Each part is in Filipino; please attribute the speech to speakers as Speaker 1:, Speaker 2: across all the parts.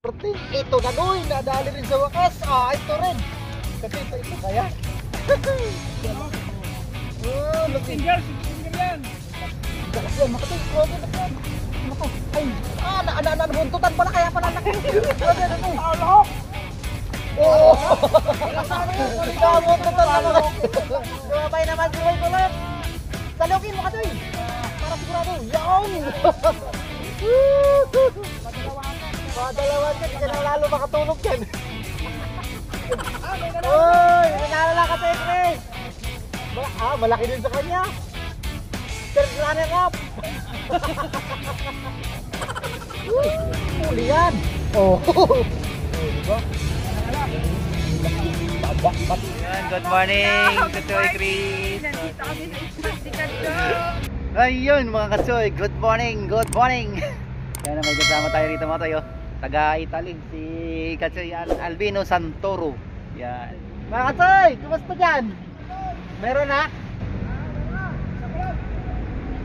Speaker 1: Ito na doy, nadali rin sa wakas. Ito rin. Kasi ito kaya. Laki.
Speaker 2: Finger yan.
Speaker 1: Galas yan, makatoy. Grabe na yan. Ay, nabuntutan pala kaya pala laki. Grabe na to.
Speaker 2: Alok.
Speaker 1: Oo. Nabuntutan na mga. Lumabay naman si Roy Kulot. Salukin mo katoy. Para sigurado. Yaon. Padalawan ka, hindi ka na lalo makatulog yan. Uy, nanalo ka tayo, Chris. Malaki din sa kanya. Third runner up. Huli yan. Oh. Diba?
Speaker 3: Yan, good morning, Katsoy Chris.
Speaker 4: Nandito kami sa Ispantikan ko.
Speaker 3: Ayun mga Katsoy, good morning, good morning. Yan, may kasama tayo rito mga tayo. Taga-Italy, si Katsoy Albino Santoro. Yan.
Speaker 1: Mga Katsoy, kumusta dyan? Meron na?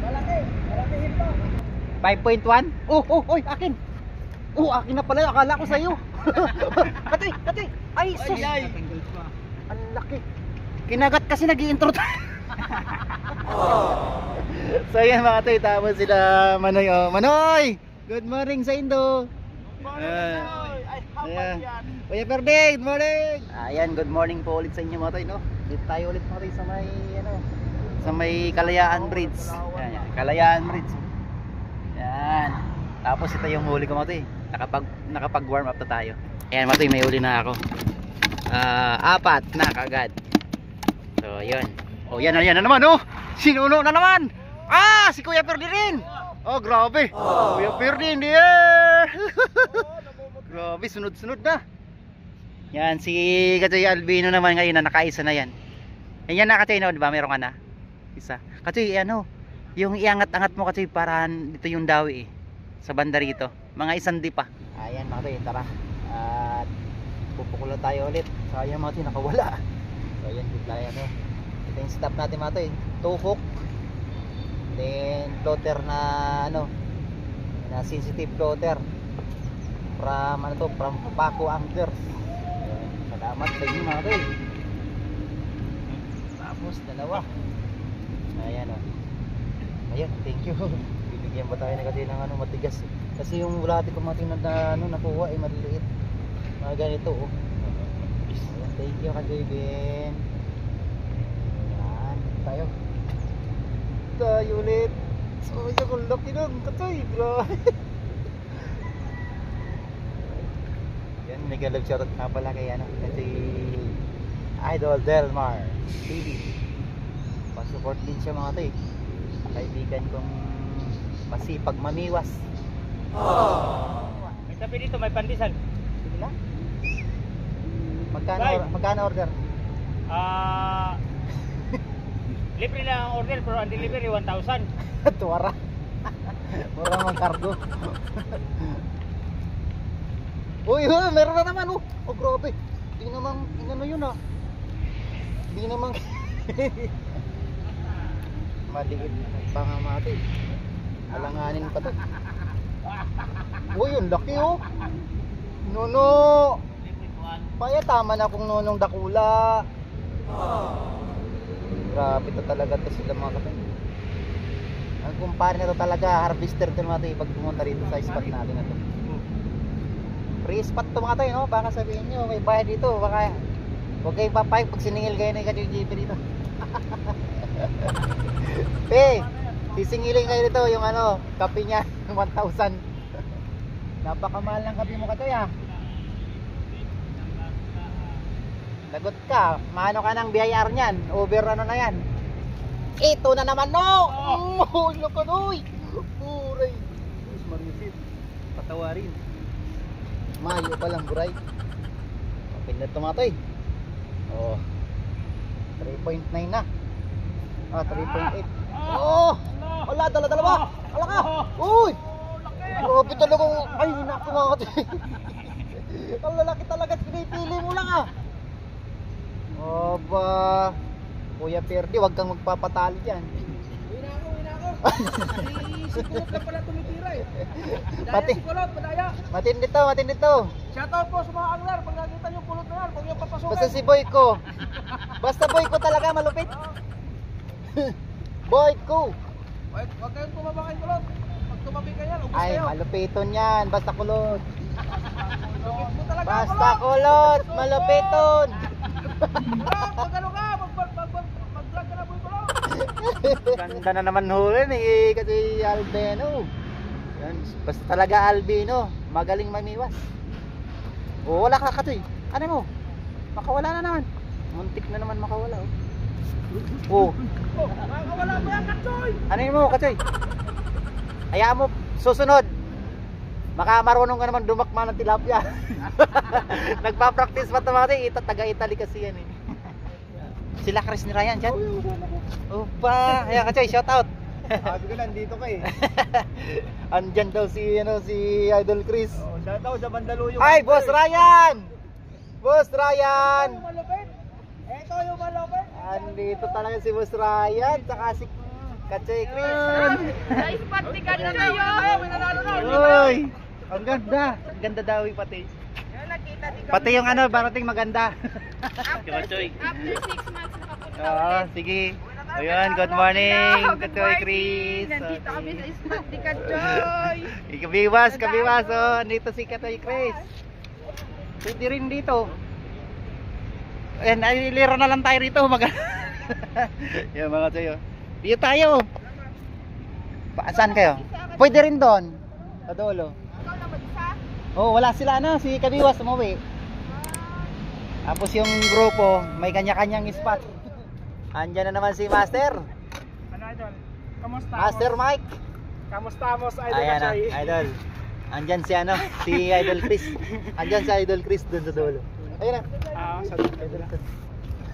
Speaker 2: Malakihin pa.
Speaker 1: 5.1? Oy, akin. Akin na pala, akala ko sa'yo. Katsoy, ay sus. Ang laki. Kinagat kasi nag-i-intro tayo. So yan mga Katsoy, tapos sila Manoy. Manoy! Good morning sa Indo. Ayan. Kuya Perde, good morning. Ayan, good morning po ulit sa inyo mga Katsoy, no? Dito tayo ulit mga Katsoy sa may sa may Kalayaan Bridge. Yan, Kalayaan Bridge. Yan. Tapos ito yung huli ko mga Katsoy. Nakapag-warm up na tayo. Ayan mga Katsoy, may huli na ako. 4 na kagad. So, yun. Yan na naman, oh. Sinuno na naman. Si Kuya Perde rin. Grabe. Kuya Perde in the air. Grabe, sunod-sunod na. Yan, si Katsoy Albino naman ngayon na nakaisa na yan. Yan na Katsoy, no? Diba? Meron ka na? Isa. Katsoy, yung iangat-angat mo Katsoy para dito yung dawi sa banda rito. Mga isang pa. Ayan mga Katsoy, tara. At pupukulo tayo ulit. Sayang mga Katsoy, nakawala. So ayan, dito tayo ito yung stop natin mga Katsoy. 2 hook. Then floater na na sensitive floater. From Paco Anglers. Salamat sa inyo mga Katsoy. Tapos dalawa. Ayan Ayan, thank you. Bibigyan ba tayo na kasi ng matigas. Kasi yung bulati ko mga na nakuha ay maliliit. Mga ganito Ayan, thank you Katsoy Ben. Ayan, tayo ulit. So isa kong laki nun Katsoy, grabe. Yan, mega love shoutout nga pala kay kasi Idol Delmar TV. Pasupport din siya mga Katsoy. Kaibigan kong masipag mamiwas.
Speaker 2: May tabi dito, may pandisan.
Speaker 1: Sige lang.
Speaker 2: Right.
Speaker 1: Magkano order?
Speaker 2: Libre na ang order pero ang delivery 1,000.
Speaker 1: Tuwara. Mura mang cargo. Uy, meron na naman grabe. Hindi naman yun Hindi naman maliit pa nga mati. Alanganin pa to. Uy, yun laki Nono. Paya tama na kung nonong dakula. Grabe to talaga to sila mga Katsoy. Ang kumpare na to talaga, harvester to mga Katsoy pag pumunta rito sa spot natin na to. Free spot to mga Katsoy, no? Baka sabihin nyo, may bayad dito. Baka huwag kayong papayag pag siningil kayo na Katsoy GP dito. Sisingilin kayo dito yung kape niya, 1,000. Napakamahal ng kape mo Katsoy Lagot ka, maano ka ng BIR niyan? Over na yan? Ito na naman Lokonoy. Puray. Mas marisit. Patawarin. Mayo pa lang buray. Okay na tumatoy. 3.9 na. 3.8. Wala, dala-dalawa. Wala ka. Uy. Grabe talaga. Ay, naku mga Katsoy. Ang lalaki talaga. Pinipili mo lang Aba, Kuya Perde, wag kang magpapatalo dyan.
Speaker 2: Uwi na ako. Si Kulot na pala tumitira
Speaker 3: Pati. Matindi to, matindi to.
Speaker 2: Shoutout po sa mga angler. Pag nakita nyo pulot na yan, pag yung papasukin.
Speaker 3: Basta si Boy ko. Basta Boy ko talaga malupit. Boy ko.
Speaker 2: Huwag kayong tumaba kay kulot. Pag tumabi ka yan, ubos
Speaker 3: Ay,
Speaker 2: kayo.
Speaker 3: malupiton yan. Basta kulot.
Speaker 2: Lupit mo talaga,
Speaker 3: Basta kulot. Malupiton.
Speaker 2: Kulot, pag ano ka, mag-vlog ka na po yung kulot.
Speaker 3: Ganda na naman huli ni kasi Albino. Yan, basta talaga Albino, magaling mamiwas. Oh, wala ka Katoy. Ano mo? Makawala na naman. Muntik na naman makawala oh. Oh,
Speaker 2: Oh, makakawala mo yan, Katsoy.
Speaker 3: ano yun mo Katoy? Hayaan mo susunod. Baka marunong ka naman dumakma ng tilapia. Nagpa-practice pa tamati, taga-Italy kasi yan eh. Sila Chris ni Ryan dyan. Opa, ayan Katoy, shout out.
Speaker 2: Sabi ko nandito ka eh.
Speaker 3: Andyan daw si Idol Chris.
Speaker 2: Oh, shoutout sa Bandaluyong.
Speaker 3: Ay, Boss Ryan! Boss Ryan!
Speaker 2: Ito yung malupit. Ito yung malupit.
Speaker 3: Andito talaga si Boss Ryan, saka si Kachay Chris.
Speaker 4: Nice party ka na kayo.
Speaker 2: May nanalo na.
Speaker 3: Uy! Ang ganda! Ang ganda daw yung pati.
Speaker 4: Yan, nakita di kami.
Speaker 3: Pati yung ano, barating maganda.
Speaker 4: After 6 months nakapunta
Speaker 3: Oo,
Speaker 4: ulit.
Speaker 3: sige. Ayun, good morning,
Speaker 4: Hello, good
Speaker 3: Kachay
Speaker 4: morning.
Speaker 3: Chris.
Speaker 4: Nandito kami sa spot ni Katsoy.
Speaker 3: Kabiwas, kabiwas. Oh, dito si Kachay Chris. Pwede rin dito. Ayan, iliro na lang tayo rito. Yan mga tayo. Dito tayo. Saan kayo? Pwede rin doon. Sa dulo.
Speaker 4: Ikaw na mag-isa?
Speaker 3: Oh, wala sila na. Si Kabiwas umuwi. Tapos yung grupo, may kanya-kanyang spot. Andyan na naman si Master.
Speaker 2: Ano idol? Kamusta?
Speaker 3: Master Mike.
Speaker 2: Kamusta mo sa idol
Speaker 3: Ayan na,
Speaker 2: Katsoy?
Speaker 3: idol. Andyan si ano, si Idol Chris. Andyan si Idol Chris doon sa dulo. Ayun na.
Speaker 2: Sa
Speaker 3: Idol Chris.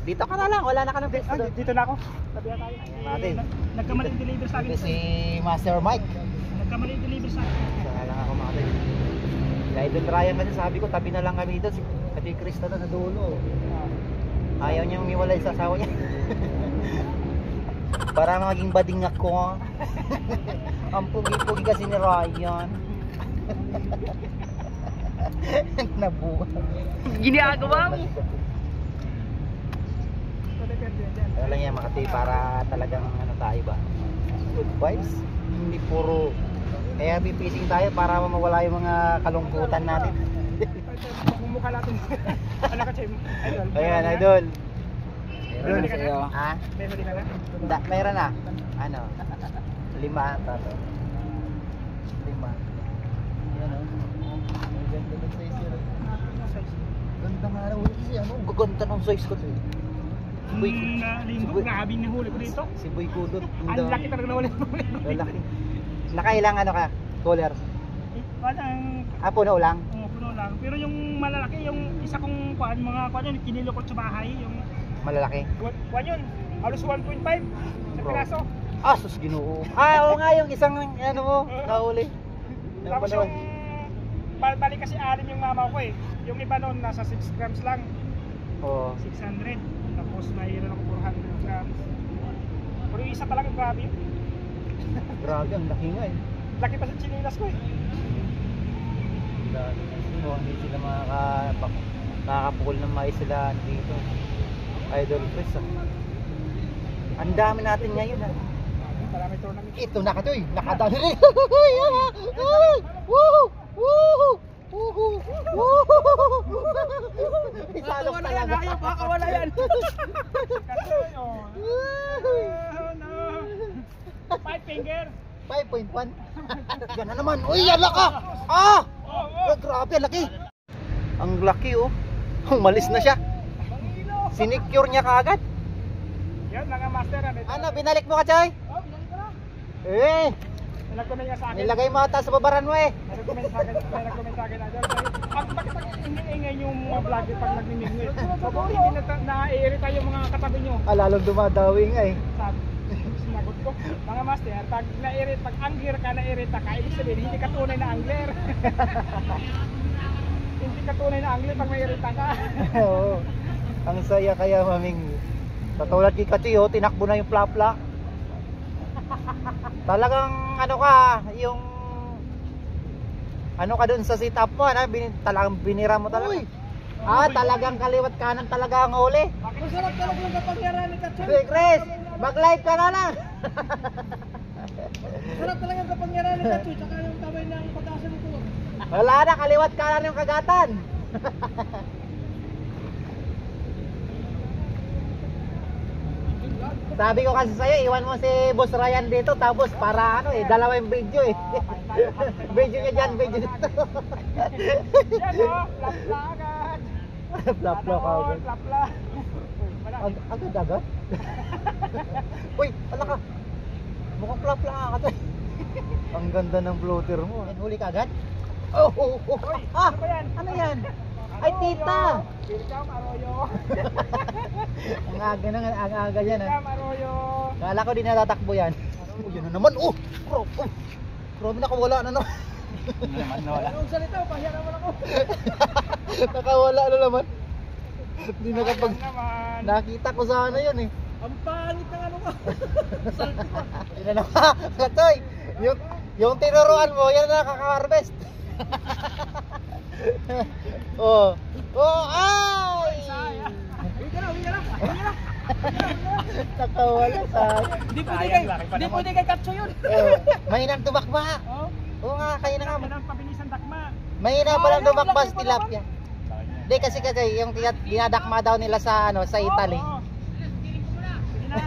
Speaker 3: Dito ka na lang, wala na ka ng pwesto doon.
Speaker 2: dito na ako. Sabi na tayo.
Speaker 3: natin.
Speaker 2: Nagkamali yung deliver sa akin.
Speaker 3: Si Master Mike.
Speaker 2: Nagkamali yung deliver sa akin.
Speaker 3: Saka lang ako mga tayo. Si Idol Ryan kasi sabi ko, tabi na lang kami dito. Si Chris na doon sa dulo. Ayaw niyang umiwalay sa asawa niya. Para maging bading ako. Ang pugi-pugi kasi ni Ryan. Nabuhay.
Speaker 4: Ginagawa mo.
Speaker 3: Kaya lang yan Makati para talagang ano tayo ba? Good vibes. Hindi puro heavy fishing tayo para mawala yung mga kalungkutan natin.
Speaker 2: Mumukha natin. Ano ka, Chem? Idol.
Speaker 3: Ayan, idol.
Speaker 2: Meron
Speaker 3: Meron
Speaker 2: ka na?
Speaker 3: sa'yo. Ha?
Speaker 2: May huli ka na?
Speaker 3: Meron na. Ano? 5 ata to. 5. Yan o. Ang ganda ng size yun. Ganda nga na huli kasi ano. Ang ganda ng size ko to eh. Si Boy
Speaker 2: Linggo, grabing nahuli ko dito.
Speaker 3: Si Boy Kudot.
Speaker 2: Ang laki talaga nahuli ko.
Speaker 3: Lalaki. Nakailang ano ka? Cooler?
Speaker 2: Parang
Speaker 3: Puno lang?
Speaker 2: puno lang. Pero yung malalaki, yung isa kong kuan, mga kuan yun, kinilokot sa bahay. Yung
Speaker 3: Malalaki?
Speaker 2: kuan yun, halos 1.5 sa
Speaker 3: Bro.
Speaker 2: piraso.
Speaker 3: Sus ginoo. Oo nga yung isang ano mo, nahuli. Yung
Speaker 2: Tapos
Speaker 3: panahon.
Speaker 2: yung bali kasi alim yung mama ko eh. Yung iba noon nasa 6 grams lang,
Speaker 3: Oo.
Speaker 2: 600. Tapos mayroon ako 400 grams. Pero yung isa talaga grabe yun.
Speaker 3: Grabe, ang laki nga eh.
Speaker 2: Laki pa sa chinilas ko eh.
Speaker 3: Dami na sino, hindi sila makakapukul ng mais sila dito. Idol Chris ah. Ang dami natin ngayon ah.
Speaker 2: Marami tournament.
Speaker 3: Ito na katoy, nakadami rin. Woohoo! Woohoo! Woohoo! Woohoo! Isalok talaga.
Speaker 2: Baka wala yan. Kasi oh. Oh no. 5 finger.
Speaker 3: 5.1. Yan na naman. Uy, yala ka! Ah! Grabe, laki. Ang laki oh. Umalis na siya. Sinecure niya kaagad.
Speaker 2: Yan mga master.
Speaker 3: Ano, binalik mo ka, Chay?
Speaker 2: Oh, binalik ko na.
Speaker 3: Eh,
Speaker 2: Nag-comment niya sa akin.
Speaker 3: nilagay mo ata sa babaran mo eh.
Speaker 2: Nag-comment sa akin, nag-comment sa akin. Bakit ingay yung mga vlogger pag nagmimingwit? Mabuti hindi na-irita yung mga katabi nyo.
Speaker 3: Lalong dumadawi nga eh.
Speaker 2: Sabi, sinagot ko. Mga master, pag na-irita, pag angler ka na-irita ka, ibig sabihin, hindi ka tunay na angler. Hindi ka tunay na angler pag may irita ka.
Speaker 3: Oo. Ang saya kaya maming. Katulad kay Kachi, oh, tinakbo na yung plapla. Talagang ano ka, yung Ano ka dun sa sit-up mo, ano? Talagang binira mo talaga. Talagang kaliwat kanan talaga ang huli.
Speaker 2: Masarap talaga yung kapangyarihan ni Katsoy.
Speaker 3: Hey, Chris, mag-live ka na lang.
Speaker 2: Masarap talaga yung kapangyarihan ni Katsoy, tsaka yung kamay ng pag-asa nito.
Speaker 3: Wala na, kaliwat kanan yung kagatan. Sabi ko kasi sa'yo, iwan mo si Boss Ryan dito, tapos para ano dalawa yung video video niya dyan, video dito.
Speaker 2: Yan o, plapla agad.
Speaker 3: Plapla ka agad.
Speaker 2: Plapla.
Speaker 3: Agad? Uy, wala ka. Mukhang plapla ka kasi. Ang ganda ng floater mo. Huli ka agad? Oh.
Speaker 2: Ano ba yan?
Speaker 3: Ano yan? Ay, tita!
Speaker 2: Welcome, Arroyo.
Speaker 3: Ang aga yan
Speaker 2: Welcome, Arroyo.
Speaker 3: Kala ko di natatakbo yan. Yun na naman, grabe nakawala na naman.
Speaker 2: Anong salita? Pahiya naman ako.
Speaker 3: Nakawala na naman. Hindi nakapag...
Speaker 2: Sayang naman.
Speaker 3: Nakita ko sana yun eh.
Speaker 2: Ang pangit ng ano ka. Salto ka.
Speaker 3: Yun na naman. Katoy, yung tinuruan mo, yan na nakaka-harvest. Ay!
Speaker 2: Uwi ka na.
Speaker 3: Nakawala sa...
Speaker 2: Hindi pwede kay Katso yun.
Speaker 3: Mahinang tumakba.
Speaker 2: Oh,
Speaker 3: Oo nga, kayo na nga.
Speaker 2: ang pabilisan dakma.
Speaker 3: Mahina pa lang tumakba sa tilapia. Hindi kasi yung dinadakma daw nila sa sa Italy.
Speaker 2: Oo. Sige na.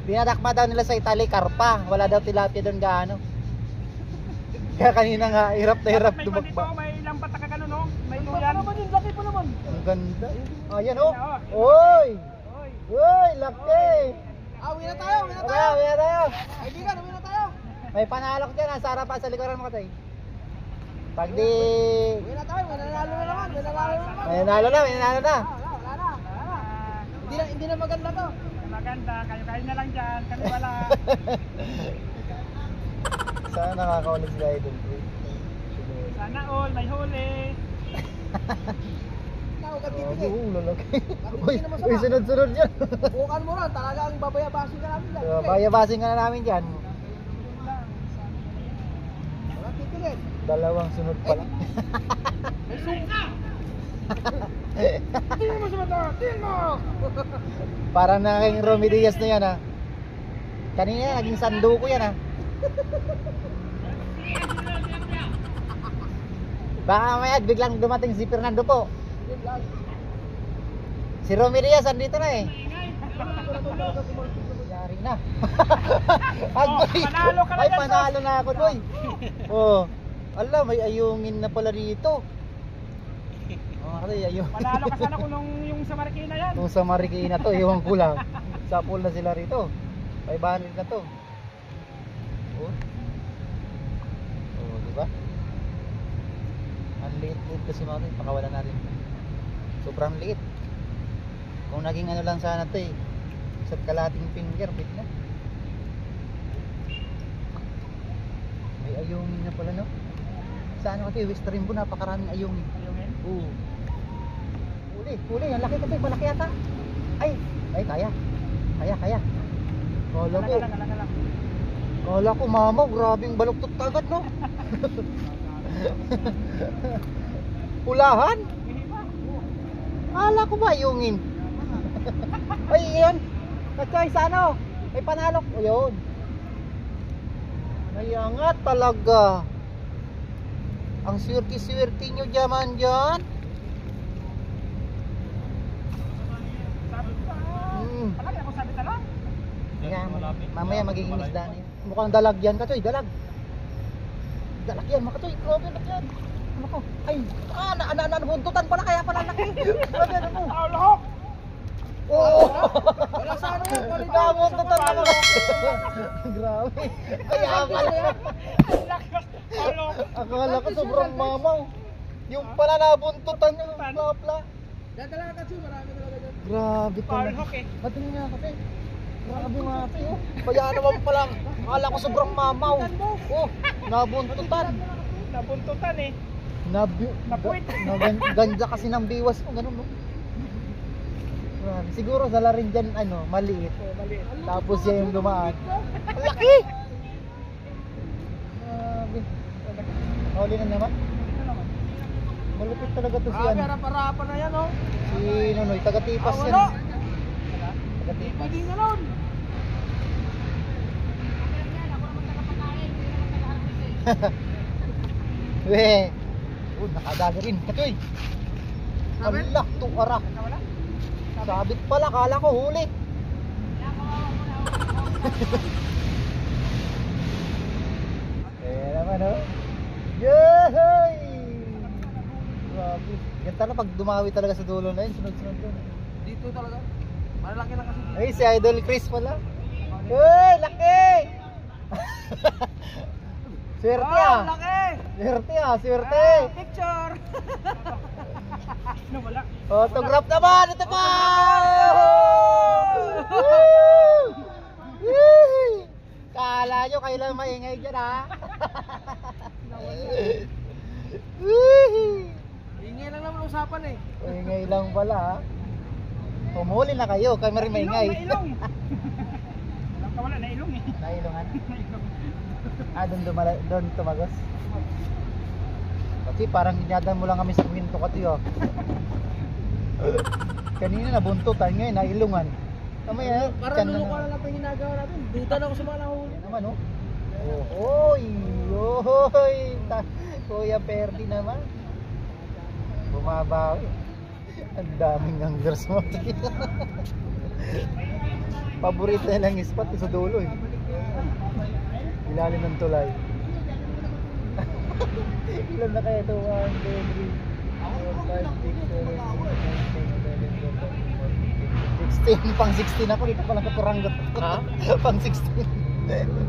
Speaker 3: Dinadakma daw nila sa Italy, karpa. Wala daw tilapia doon gaano. Kaya kanina nga, hirap na hirap
Speaker 2: May
Speaker 3: tumakba.
Speaker 2: pandito, may lambat na kagano, no? May luyan. Ano naman yun? Laki pa naman.
Speaker 3: Ang ganda. Ayan Oy! Uy, laki!
Speaker 2: Uwi na tayo.
Speaker 3: Uwi na tayo.
Speaker 2: Kaibigan, uwi na tayo.
Speaker 3: May panalok dyan, sa harapan sa likuran mo kasi. Pag di...
Speaker 2: Uwi na tayo, may nanalo na naman.
Speaker 3: May nanalo na.
Speaker 2: Wala na. Hindi na maganda to. Maganda, kayo na lang dyan. Kami wala.
Speaker 3: Sana nakakaulit si Idol.
Speaker 2: Sana all, may huli.
Speaker 3: Lalaki. Uy, sunod-sunod yan.
Speaker 2: Bukan mo rin, talaga ang babayabasin ka namin dyan.
Speaker 3: Bayabasin ka na namin dyan.
Speaker 2: Wala titigil.
Speaker 3: Dalawang sunod pa lang.
Speaker 2: May sungka! Tingin mo sa mata! Tingin mo!
Speaker 3: Parang naging Romy Diaz na yan ha. Kanina naging sando ko yan ha. Baka mamaya biglang dumating si Fernando po. Si Romy Diaz andito na eh. Yari na.
Speaker 2: Panalo ka na
Speaker 3: Ay,
Speaker 2: dyan,
Speaker 3: panalo na ako doy. Ala, may ayungin na pala dito. Ayun.
Speaker 2: Panalo ka sana kung yung sa Marikina yan.
Speaker 3: Kung sa Marikina to, iwan ko lang. Sa pool na sila rito. 500 na to. Diba? Ang liit-liit kasi mga ito, pakawalan natin. Sobrang liit. Kung naging ano lang sana to isa't kalating finger, bit na. May ayungin na pala no? Sa ano kasi, West Rainbow, napakaraming ayungin.
Speaker 2: Ayungin?
Speaker 3: Oo. Huli, ang laki kasi, malaki yata. Ay, kaya. Kala ko. Kala ko, mamaw, grabing baluktot kagad, no? Ulahan? Kala ko ba ayungin? Ay, yun. Nagkay sa ano? May panalok. Ayun. Nayangat talaga. Ang swerte-swerte nyo dyaman dyan.
Speaker 2: Palagi ako sabi tala.
Speaker 3: Mamaya magiging isda na yun. Mukhang dalag yan, Katoy, dalag. Dalag yan, Katoy, grabe na yan. Ano ko? Ay, nabuntutan pala, kaya pala laki. Grabe, ano ko?
Speaker 2: Lahok!
Speaker 3: Oo!
Speaker 2: Wala sa ano yan?
Speaker 3: Nabuntutan pala. Grabe. Kaya pala. Akala ko sobrang mamaw. Yung pala nabuntutan yung plapla.
Speaker 2: Yan talaga kasi, marami talaga dyan.
Speaker 3: Grabe pala.
Speaker 2: Lahok eh.
Speaker 3: Patingin nga kasi. Grabe nga ate oh. Kaya naman pala. Akala ko sobrang mamaw. Oh, nabuntutan.
Speaker 2: Nabuntutan eh. Napuwit.
Speaker 3: Ganja kasi ng biwas mo, ganun no. Grabe. Siguro sa larin dyan, maliit.
Speaker 2: Maliit.
Speaker 3: Tapos siya yung dumaan. Ang laki! Grabe. Huli na naman. Malupit talaga to si
Speaker 2: Grabe,
Speaker 3: ano.
Speaker 2: harap-harapan na yan, oh.
Speaker 3: Si Nonoy, taga-tipas yan.
Speaker 2: Wala.
Speaker 3: Taga-tipas.
Speaker 2: Pwede na nun.
Speaker 3: Weh. Nakadaga rin. Katoy.
Speaker 2: Sabit?
Speaker 3: Alak, tukara.
Speaker 2: Wala?
Speaker 3: Sabit pala, kala ko huli. Naman, oh. Yay! Grabe. Ganda na pag dumawi talaga sa dulo na yun, sunod-sunod doon.
Speaker 2: Dito talaga. Malalaki lang kasi dito.
Speaker 3: Ay, si Idol Chris pala. Uy, laki! Swerte ah!
Speaker 2: Laki!
Speaker 3: Swerte ah, swerte!
Speaker 2: Picture! Wala.
Speaker 3: Autograph naman! Ito pa! Kala nyo kayo lang maingay dyan ha?
Speaker 2: Ingay lang naman usapan eh.
Speaker 3: Maingay lang pala ha? Humuli na kayo, kayo rin maingay.
Speaker 2: Nailong! Wala, nailong eh.
Speaker 3: Nailungan? Doon tumagos? Kasi parang inyadan mo lang kami sa kwento ka tiyo. Kanina nabuntutan, ngayon nailungan. Kamaya,
Speaker 2: Parang luluko lang natin ginagawa natin. Duda na ako sa mga nahuli.
Speaker 3: naman oh. Ohoy! Ohoy! Kuya Perdi naman. Bumabawi. Ang daming anglers mo. Paborito na lang spot sa dulo eh. Ilalim ng tulay. Ilan na kaya ito? 1, 2, 3, 4, 5, 6, 7, 8, 9, 10, 11, 12, 16, pang 16 ako dito pala kaparanggot.
Speaker 2: Ha?
Speaker 3: Pang 16.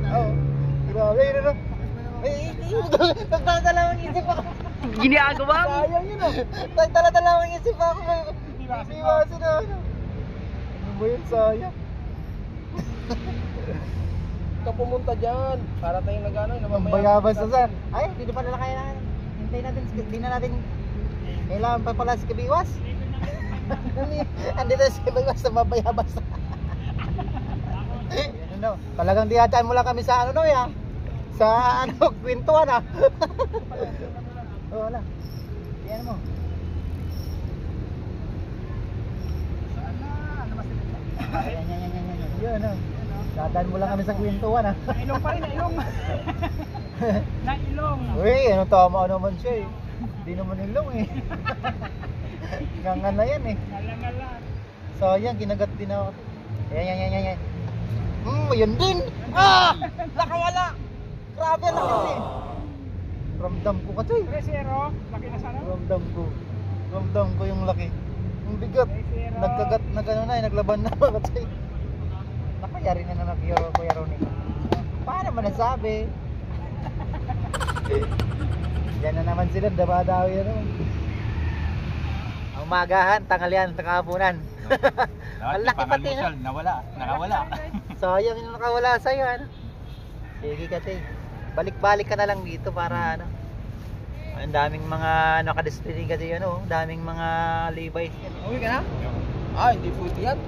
Speaker 3: Oo. Grabe yun ano. Nagdadalawang isip ako.
Speaker 4: Ginagawa mo.
Speaker 2: Sayang yun ah.
Speaker 3: Nagdadalawang isip ako. Iwasin na ano. Ano ba yun, sayang?
Speaker 2: Ikaw pumunta dyan. Para tayong nag-ano.
Speaker 3: Ang bayabas na sir. Ay, hindi pa nila kailangan. Hintay natin, hindi na natin kailangan pa pala si Kabiwas. Andito si Kabiwas na mabayabas. Ano, talagang diyataan mo lang kami sa ano no ya. Sa ano, kwentuhan ah. Oh, wala. Yan mo. Yan. Yun ah. Dadaan mo lang kami sa kwentuhan ah.
Speaker 2: Nailong pa rin, nailong. Nailong.
Speaker 3: Uy, ano tama naman siya eh. Hindi naman ilong eh. Nganga na yan eh.
Speaker 2: Ngala-ngala.
Speaker 3: Sayang, kinagat din ako. Yan. Yun din! Ah! Nakawala! Grabe, laki eh. Ramdam ko kasi.
Speaker 2: 3-0. Laki na sana.
Speaker 3: Ramdam ko yung laki. Yung bigat. Nagkagat, naglaban na kasi. Nakayari na na Kuya Ronnie. Paano man nasabi? Yan na naman sila, dabadawi na naman. Umagahan, tanghalian, takahapunan. Ang laki pati na.
Speaker 1: Nakawala.
Speaker 3: Sayang yung nakawala sa'yo, ano? Sige kasi, balik-balik ka na lang dito para ano. Ang daming mga nakadisplay kasi ano, daming mga Levi's.
Speaker 2: Uwi ka na? Ah, hindi pwede yan.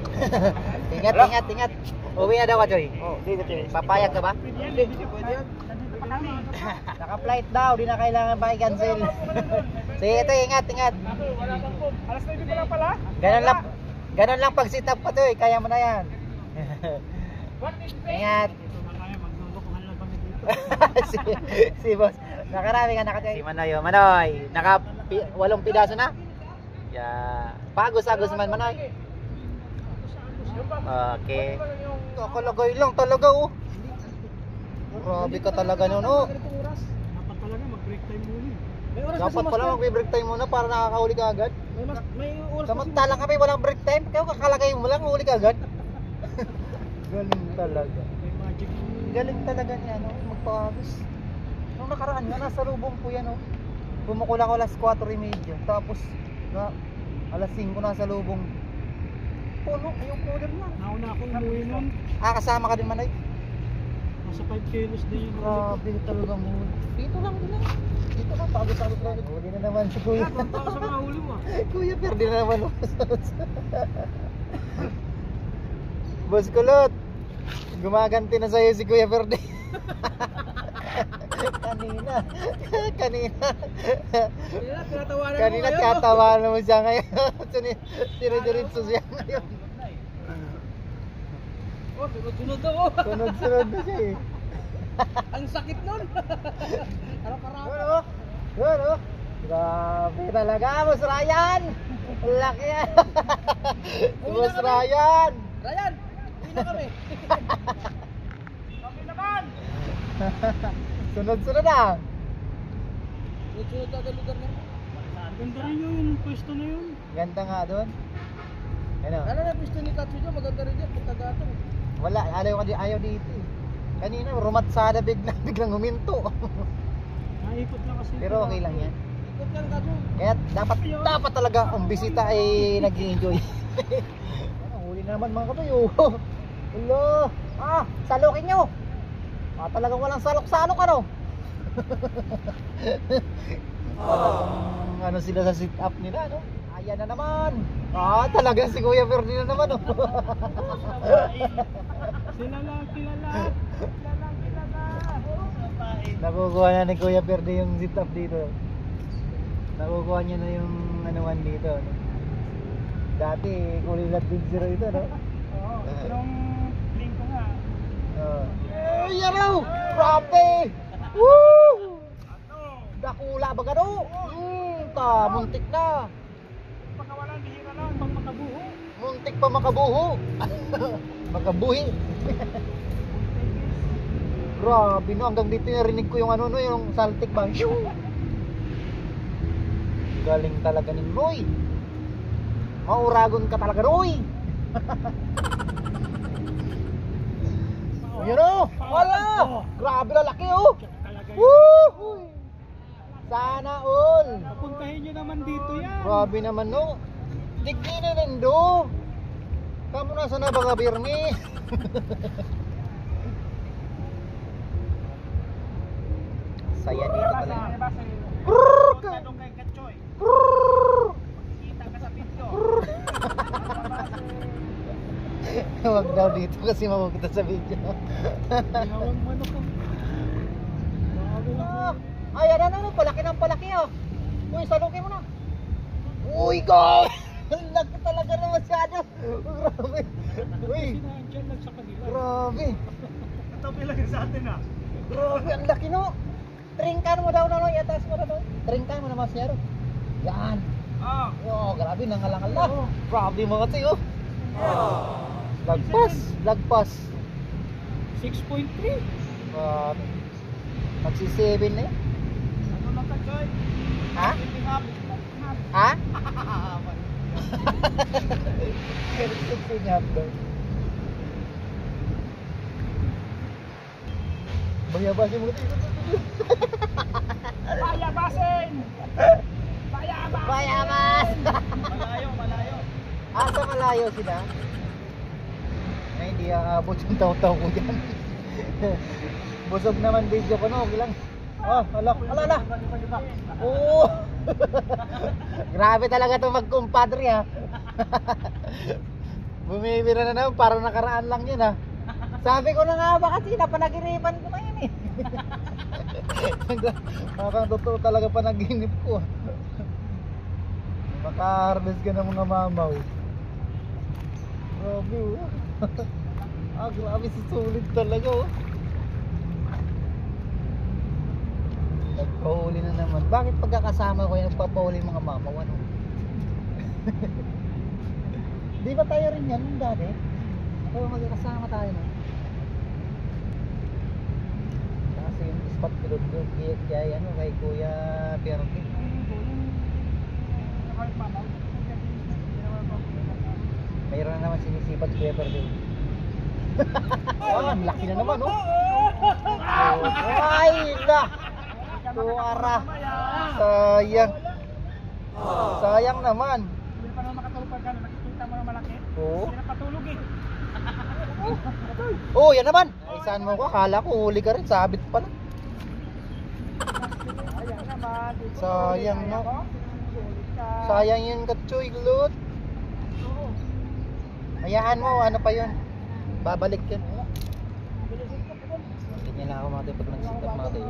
Speaker 3: Ingat. Uwi na daw, Joy.
Speaker 2: Oh, dito tayo.
Speaker 3: Papayag ka ba?
Speaker 2: Hindi pwede yan.
Speaker 3: Naka-flight daw, di na kailangan pa i-cancel. Sige, ito, ingat.
Speaker 2: Wala pang po. Alas 9 pa lang pala.
Speaker 3: Ganun lang pag sit up pa to eh, kaya mo na yan. Ingat. si boss, nakarami ka nakatay. Si Manoy, naka 8 pidaso na? Yeah. Pagos-agos man Manoy. Okay. Kakalagay lang talaga oh. Grabe ka talaga nun oh.
Speaker 2: Dapat talaga mag-break time muna. May oras
Speaker 3: Dapat pala mag-break time muna para nakakahuli ka agad.
Speaker 2: May oras
Speaker 3: Samantalang kami walang break time, kaya kakalagay mo lang, huli ka agad. Galing talaga.
Speaker 2: May magic.
Speaker 3: Galing talaga niya, no? Magpakagos. Nung nakaraan nga, nasa lubong ko yan, no? Bumukulak ko alas 4:30. Tapos, alas 5 nasa lubong. Puno, yung cooler na.
Speaker 2: Nauna akong umuwi nun.
Speaker 3: Kasama ka din man ay.
Speaker 2: Nasa 5 kilos din yung
Speaker 3: Grabe talaga mo. Dito lang. Dito lang, pagos-agos lang. Huli na naman si Kuya.
Speaker 2: Tonto ako sa mga huli mo.
Speaker 3: Kuya, perde na naman. Boss Kulot, gumaganti na sa'yo si Kuya Perde. Kanina. Kanina.
Speaker 2: Tinatawanan
Speaker 3: Kanina tiyatawanan mo siya ngayon. Sinidiritso siya ngayon.
Speaker 2: Oh, sunod-sunod ako.
Speaker 3: Sunod-sunod na siya eh.
Speaker 2: Ang sakit nun. Ano karami?
Speaker 3: Ano? Ano? Grabe talaga, Boss Ryan! Laki yan! Boss Ryan!
Speaker 2: Ryan, uwi na kami. Kami naman.
Speaker 3: Sunod-sunod na!
Speaker 2: Sunod-sunod agad lugar na. Ganda rin yung pwesto na yun.
Speaker 3: Ganda nga doon. Ano?
Speaker 2: Ano na pwesto ni Katsu dyan? Maganda rin dyan. Pagkagatong.
Speaker 3: Wala, ayaw dito eh. Kanina, rumatsada biglang huminto.
Speaker 2: Naikot lang kasi.
Speaker 3: Pero okay lang yan.
Speaker 2: Ikot yan, Katsu.
Speaker 3: Kaya dapat talaga ang bisita ay nag-i-enjoy. Huli na naman mga katoy. Hello! Salukin nyo! Talagang walang salok-salok ano? Ano sila sa sit-up nila no? Ayan na naman! Talaga si Kuya Ferdy na naman oh.
Speaker 2: Sila lang kilala. Sila lang kilala.
Speaker 3: Nakukuha na ni Kuya Ferdy yung sit-up dito. Nakukuha niya na yung anuan dito no? Dati kulilat din zero ito no?
Speaker 2: Oo, yung lingko nga.
Speaker 3: Yan o! Grabe! Woo! Dakula ba gano? Muntik na!
Speaker 2: Pagkawalan, bihira lang. Pag makabuho.
Speaker 3: Muntik pa makabuho! Makabuhi! Grabe no, hanggang dito narinig ko yung ano no, yung saltik bang. Galing talaga ni Roy! Mauragon ka talaga Roy! Yun o! Wala! Grabe na laki o! Woo! Sana all!
Speaker 2: Puntahin nyo naman dito yan.
Speaker 3: Grabe naman no! Digini nindo! Kamu nasa na ba ka Birni? Saya dito talaga.
Speaker 2: Tanong kay Katsoy. Kita ka sa video.
Speaker 3: Huwag daw dito kasi makukita sa video.
Speaker 2: Ginawang mo ko.
Speaker 3: Ayan ano, palaki ng palaki oh. Uy, salukin mo na. Uy, go! Ang laki talaga na masyado. Grabe. Uy,
Speaker 2: Sinadyan lang sa kanila.
Speaker 3: grabe.
Speaker 2: Katabi lang sa atin ah.
Speaker 3: Grabe, ang laki no. Tringkan mo daw na no, iatas mo na no. Tringkan mo na masyado. Yan.
Speaker 2: Ah.
Speaker 3: Oh, grabe, nangalangal na. Grabe mga kasi oh. Lagpas.
Speaker 2: 6.3.
Speaker 3: Grabe. Magsi-7 na yun.
Speaker 2: Ano lang Katsoy?
Speaker 3: Ha?
Speaker 2: Keeping up.
Speaker 3: Ha? Sinyap daw. Bayabasin mo ito.
Speaker 2: Bayabasin!
Speaker 3: Bayabas!
Speaker 2: Malayo.
Speaker 3: Sa malayo sila? Ay, hindi aabot yung taw-taw ko dyan. Busog naman video ko no, bilang. Ala. Oo. Grabe talaga 'to magkumpadre ha. Bumibira na naman, parang nakaraan lang yun ha. Sabi ko na nga ba kasi napanaginipan ko ngayon eh. Parang totoo talaga panaginip ko. Maka-harvest ka ng mga mamaw. Grabe oh. Grabe si sulit talaga oh. Nagpahuli na naman. Bakit pagkakasama ko yung nagpapahuli mga mamaw ano? Di ba tayo rin yan nung dati? Oo, magkakasama tayo no? Kasi yung spot ko doon kaya ano, kay Kuya Perky. Mayroon na naman sinisipat si Kuya Perky. Ang laki na naman oh. Ay na! Tuara. Sayang naman.
Speaker 2: Hindi pa naman makatulog pagka nakikita mo na malaki.
Speaker 3: Oo.
Speaker 2: Hindi na patulog eh.
Speaker 3: Oh, yan naman. Isaan mo ko, akala ko huli ka rin, sabit pa lang.
Speaker 2: Ayan naman.
Speaker 3: Sayang no. Sayang yun Katsoy, Lut. Hayaan mo, ano pa yun? Babalik yun. Ganyan lang ako mga tayo pag nag-sit up mga tayo.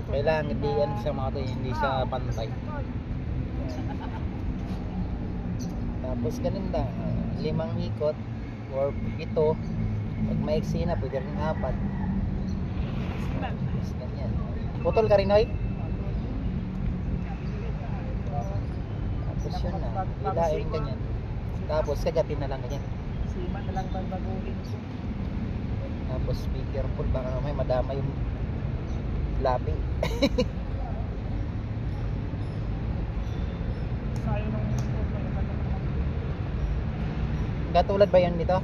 Speaker 3: Kailangan hindi yan siya mga to, hindi siya pantay. Tapos ganun lang, 5 ikot or 7. Pag maiksi na, pwede rin 4. Tapos ganyan. Putol ka rin, Noy? Tapos yun na, hilain ganyan. Tapos kagatin na lang ganyan.
Speaker 2: Sima na lang baguhin.
Speaker 3: Tapos be careful, baka may madama yung labi.
Speaker 2: Sayo nung
Speaker 3: Katulad ba yan dito?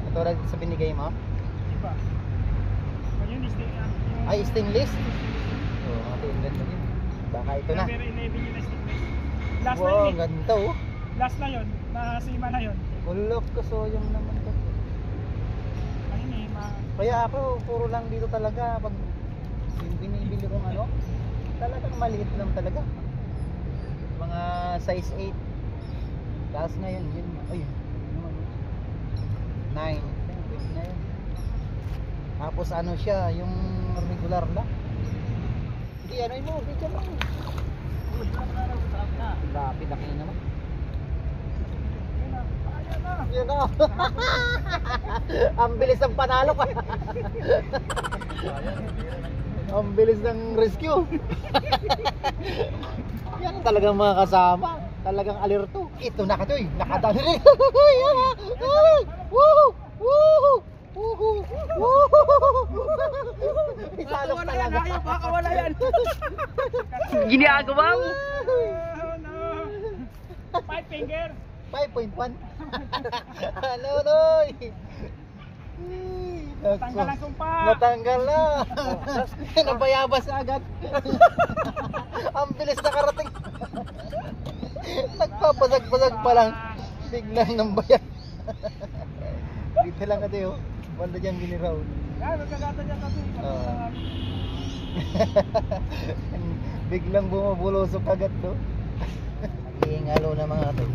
Speaker 3: Katulad sa binigay mo?
Speaker 2: iba. Kung yun,
Speaker 3: Ay, stainless? Oo, mga stainless na yun. Baka ito na.
Speaker 2: Pero 11 yun na stainless. Last na
Speaker 3: Wow,
Speaker 2: yun eh.
Speaker 3: ganda oh.
Speaker 2: Last na yun. Nasima na yun.
Speaker 3: Ulok ko, soyong naman to.
Speaker 2: Ayun eh,
Speaker 3: Kaya ako, puro lang dito talaga. Pag binibili kong ano, talagang maliit lang talaga. Mga size 8. Taas na yun, yun. Ay, 9. Na yun. Tapos ano siya, yung regular lang. Hindi, ano yun mo, video mo. Grabe, laki naman. Yun na. Ang bilis ng panalo ka. Ang bilis ng rescue. Yan talagang mga kasama. Talagang alerto. Ito na katoy. Nakadali rin. Isalok talaga.
Speaker 2: baka wala yan.
Speaker 4: Ginagawa mo.
Speaker 2: Oh no. 5 finger.
Speaker 3: 5.1. Ano, Noy?
Speaker 2: Tanggal ang sumpa.
Speaker 3: Natanggal na. Nabayabas agad. Ang bilis nakarating. Nagpapasag-pasag pa lang. Biglang nang bayan. Dito lang kasi oh. Wala dyan giniraw.
Speaker 2: Yan, magkagata dyan kasi.
Speaker 3: Biglang bumubulusok agad to. Hingalo na mga to.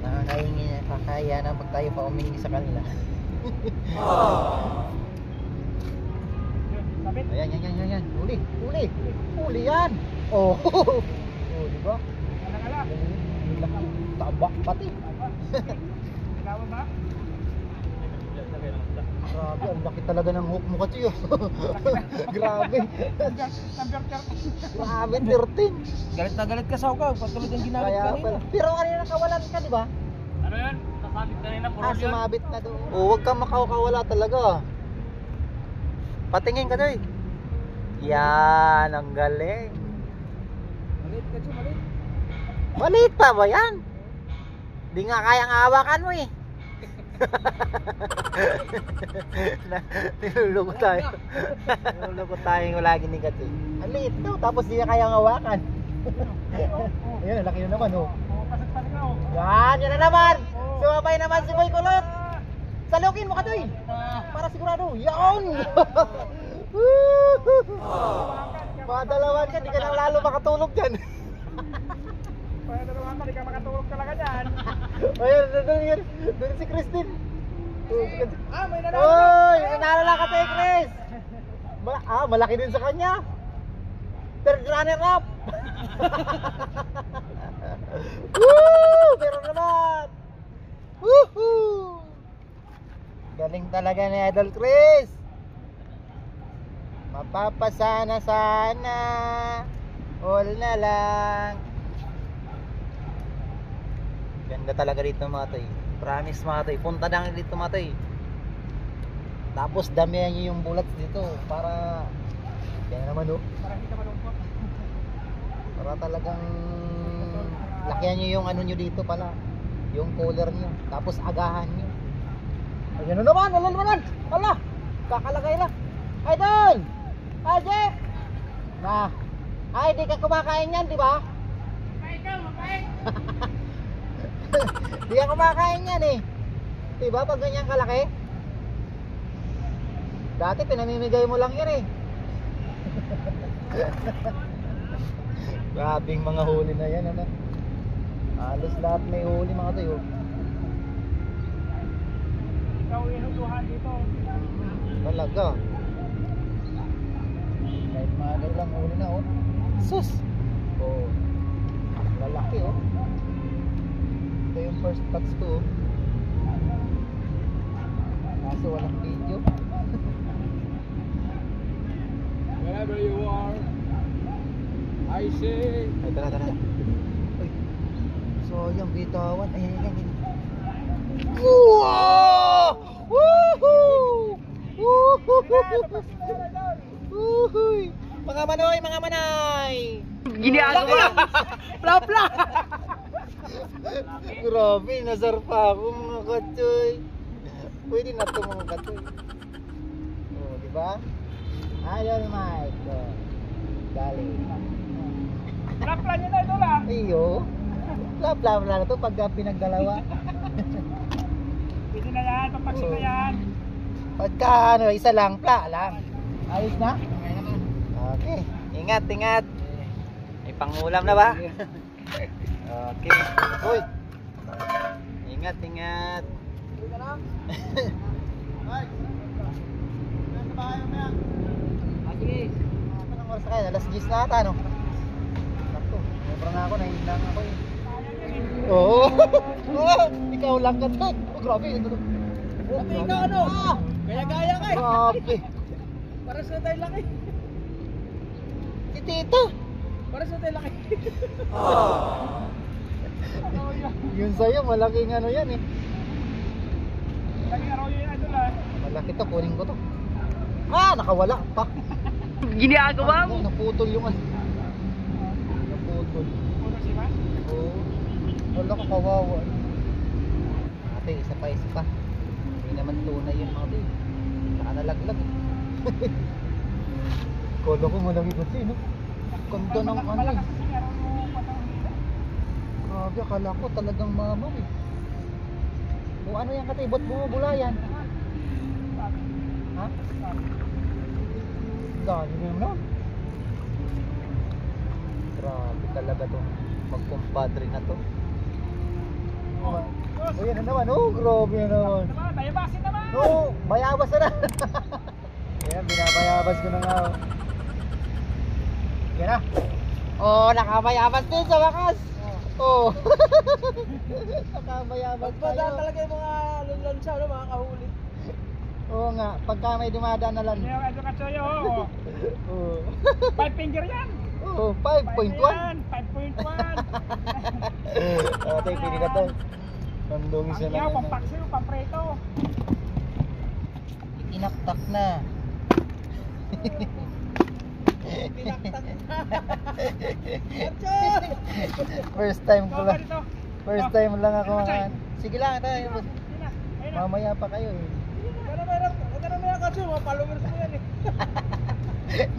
Speaker 3: Nakakahingi na, kakaya na pag tayo pa umingi sa kanila.
Speaker 2: Sabit.
Speaker 3: Ayan, yan. Huli. Huli yan. Oh. Oh, di ba?
Speaker 2: Alang-ala.
Speaker 3: Tabak pati.
Speaker 2: Ginawa ba?
Speaker 3: Grabe, ang laki talaga ng hook mo kasi yun. Grabe.
Speaker 2: Number 13.
Speaker 3: Grabe, 13.
Speaker 1: Galit na galit ka sa ukaw, pag tulad yung ginamit
Speaker 3: Kaya
Speaker 1: kanina.
Speaker 3: pala. Pero kanina nakawalan ka, di ba?
Speaker 2: Ano yan? Sasabit kanina,
Speaker 3: Sumabit na doon. Oh, huwag kang makawala talaga. Patingin ka doy. Yan, ang galing.
Speaker 2: Malit ka siya, malit.
Speaker 3: Maliit pa ba yan? Di nga kayang hawakan mo eh. Niluloko tayo. Niluloko tayo yung lagi ni Katoy. Ang liit to, tapos di niya kayang hawakan. Ayan, ang laki na naman oh.
Speaker 2: Pasag-pasag na oh.
Speaker 3: Yan na naman. Sumabay naman si Boy Kulot. Salukin mo Katoy. Para sigurado. Yan. Padalawan ka, di ka nang lalo makatulog dyan.
Speaker 2: Kaya dalawa ka, di ka makatulog talaga dyan.
Speaker 3: Ayun, doon si Christine.
Speaker 2: May nanalo.
Speaker 3: Oy, nanalo na ka tayo, Chris. Malaki din sa kanya. Third runner up. Woo! Pero naman. Woohoo! Galing talaga ni Idol Chris. Mapapasana sana. All na lang. Ganda talaga dito mga toy. Promise mga toy. Punta na dito mga toy. Tapos damihan nyo yung bullets dito para kaya naman oh.
Speaker 2: Para hindi ka malungkot.
Speaker 3: Para talagang lakihan nyo yung ano nyo dito pala. Yung collar nyo. Tapos agahan nyo. Ayan na naman. Ala. Kakalagay na. Idol. Hi Jeff. Na. Ay di ka kumakain yan di ba?
Speaker 2: Mabait.
Speaker 3: Di ka kumakain yan eh. Diba pag ganyan kalaki? Dati pinamimigay mo lang yan eh. Grabing mga huli na yan ano. Halos lahat may huli mga tayo.
Speaker 2: Ikaw inutuhan dito.
Speaker 3: Talaga. Kahit magal lang, huli na, oh. Sus! Oh. Lalaki, oh. Ito yung first touch ko, oh. Kaso walang video.
Speaker 2: Wherever you are, I say.
Speaker 3: Ay, tara. Uy. So, yung bitawan. Ay. Wow! Woohoo! Woohoo! Woohoo! Mga manay!
Speaker 4: Ginagawa mo.
Speaker 3: Plapla! Grabe, nasarpa ako mga katsoy. Pwede na ito mga katsoy. Oh, diba? Ayaw ni Mike. Oh. Galing.
Speaker 2: Plap-plan nyo na ito lang.
Speaker 3: Iyo. Plapla na ito pagka pinagdalawa.
Speaker 2: Pwede na yan, papaksin na yan.
Speaker 3: Pagka ano, isa lang, pla lang. Ayos na? Okay. Ingat. May pangulam na ba? Okay. Uy. Ingat.
Speaker 2: Pwede ka na?
Speaker 3: Ay. Nasa bahay mo yan.
Speaker 2: Sige.
Speaker 3: Anong oras na kayo? Alas 10 na ata, no? Sakto. Sobrang ako, nahihilang ako eh. Oo. Ikaw lang ka to. Oh, grabe.
Speaker 2: Pati ikaw ano? Gaya-gaya ka eh.
Speaker 3: Grabe.
Speaker 2: Para sa tayo laki.
Speaker 3: Si Tito.
Speaker 2: Para sa tayo laki.
Speaker 3: Yun sa'yo, malaking ano yan eh.
Speaker 2: Lagi araw yun ito lang.
Speaker 3: Malaki to, kunin ko to. Ah, nakawala pa.
Speaker 4: Ginagawa mo.
Speaker 3: Naputol yung ano. Naputol.
Speaker 2: Puro siya.
Speaker 3: Oo. Wala ko kawawa. Ate, isa pa. Hindi naman tunay yung mga babe. Saka nalaglag. Kolo ko malaki kasi, no? Ganda ng ano eh.
Speaker 2: Malakas kasi araw yung patang nila.
Speaker 3: Grabe, akala ko talagang mamaw eh. Kung ano yan katay, ba't bumubula yan? Ha? Dami na naman. Grabe talaga tong magkumpadre na to. Oh, yan na naman. Oh, grabe na naman.
Speaker 2: Naman, bayabasin naman.
Speaker 3: Oh, bayabas na na. Yan, binabayabas ko na nga. Oh. Yan na. Oh, nakabayabas din sa wakas. Oh. Nakabayabas tayo.
Speaker 2: talaga yung mga lansa, no? Mga kahuli.
Speaker 3: Oo nga, pagka may dumadaan na lang.
Speaker 2: Yung ito katsoyo, oh.
Speaker 3: Oo.
Speaker 2: 5 finger yan.
Speaker 3: Oo, 5.1.
Speaker 2: 5.1.
Speaker 3: Ate, pili ka to. Nandong isa
Speaker 2: Ang
Speaker 3: na
Speaker 2: yaw,
Speaker 3: yan.
Speaker 2: pampaksiw, pampreto.
Speaker 3: Tinaktak na. First time ko lang. First time lang ako makan. Sige lang, tayo. Mamaya pa kayo eh.
Speaker 2: Huwag ka na may katso, mga followers mo yan eh.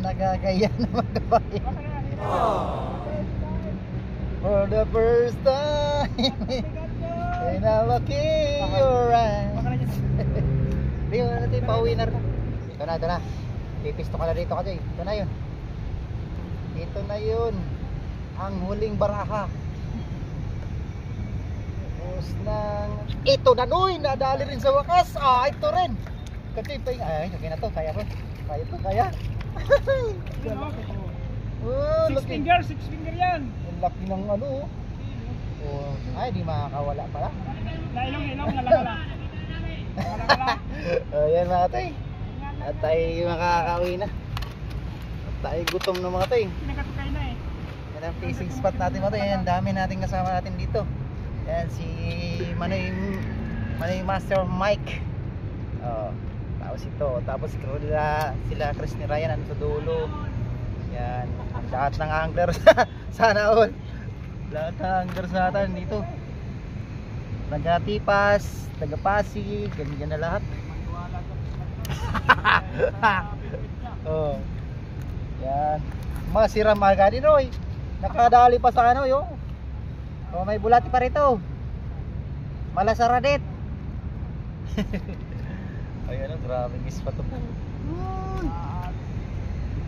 Speaker 3: Nagagaya naman kapay. For the first time in a look in your eyes. Hindi mo natin pauwi na rin. Ito na. Pipisto ka na rito kasi. Ito na yun. Ito na yun. Ang huling baraha. Tapos nang... Ito na noy! Nadali rin sa wakas. Ah, ito rin. Kasi pa yung... Ay, okay na to. Kaya ko. Kaya. Oh,
Speaker 2: 6
Speaker 3: laki.
Speaker 2: finger yan.
Speaker 3: Ang laki ng ano. Oh. Ay, di makakawala pala.
Speaker 2: Nailong, nalakala.
Speaker 3: Ayan mga tay. At tayo makakauwi na. At tayo gutom na mga tay.
Speaker 2: Pinagatukay na eh.
Speaker 3: Yan ang fishing spot natin mga tay. Ayan, dami natin kasama natin dito. Ayan, si Manoy Master Mike. Oh, tapos ito. Tapos sila Chris ni Ryan ano sa dulo. Yan. Lahat ng anglers. Sana all. Lahat ng anglers natin dito. Taga-Tipas, taga-Pasig, ganyan na lahat. Oh. Yan. Mga siram mga din oy. Nakadali pa sa ano yung. Oh, may bulati pa rito. Malasaradit. Ayun, oh, grabe miss pa to.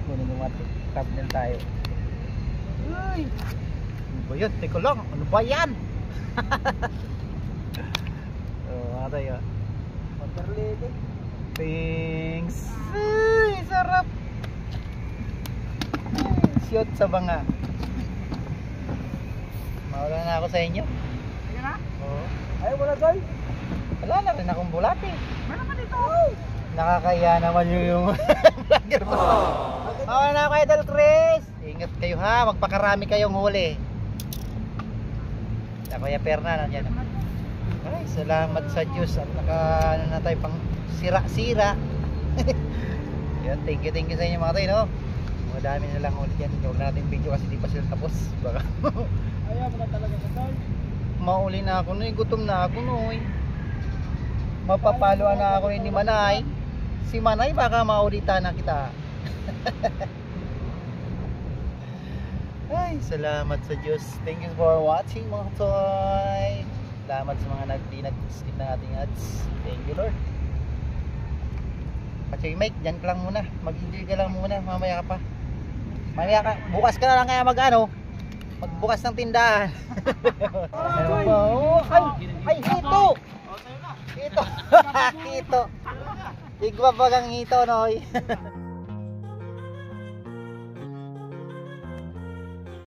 Speaker 3: Kunin yung mati. Thumbnail tayo. Ay. Ano ba yun? Teka lang. Ano ba yan? Oh, mga tayo. Waterlily. Thanks. Ay, sarap. Shoot sa banga. Mawala na ako sa inyo.
Speaker 2: Sige na.
Speaker 3: Oo.
Speaker 2: Ay, wala doy.
Speaker 3: Wala na rin akong bulate.
Speaker 2: Meron ka dito.
Speaker 3: Nakakaya naman yung vlogger mo. Mawala na ako, Idol Chris. Ingat kayo ha, magpakarami kayong huli. Sa Kuya Perna, nandiyan. Ay, salamat sa Diyos at ano na tayo pang sira-sira. Yan, thank you sa inyo mga tayo, no? Madami na lang ulit yan. Huwag natin video kasi di pa sila tapos. Baka
Speaker 2: Ayaw mo na talaga sa doy.
Speaker 3: mauli na ako, no? Gutom na ako, no? Mapapaloan na ako ni Manay. Si Manay baka maulitan na kita. Ay, salamat sa Diyos. Thank you for watching mga toy. Salamat sa mga nag-skip ng ating ads. Thank you Lord. Kasi Mike, dyan ka lang muna. Mag-enjoy ka lang muna. Mamaya ka pa. Mamaya ka. Bukas ka na lang kaya magbukas ng tindahan. Ay, hito! Hito! Hito! Igwa bagang hito, Noy.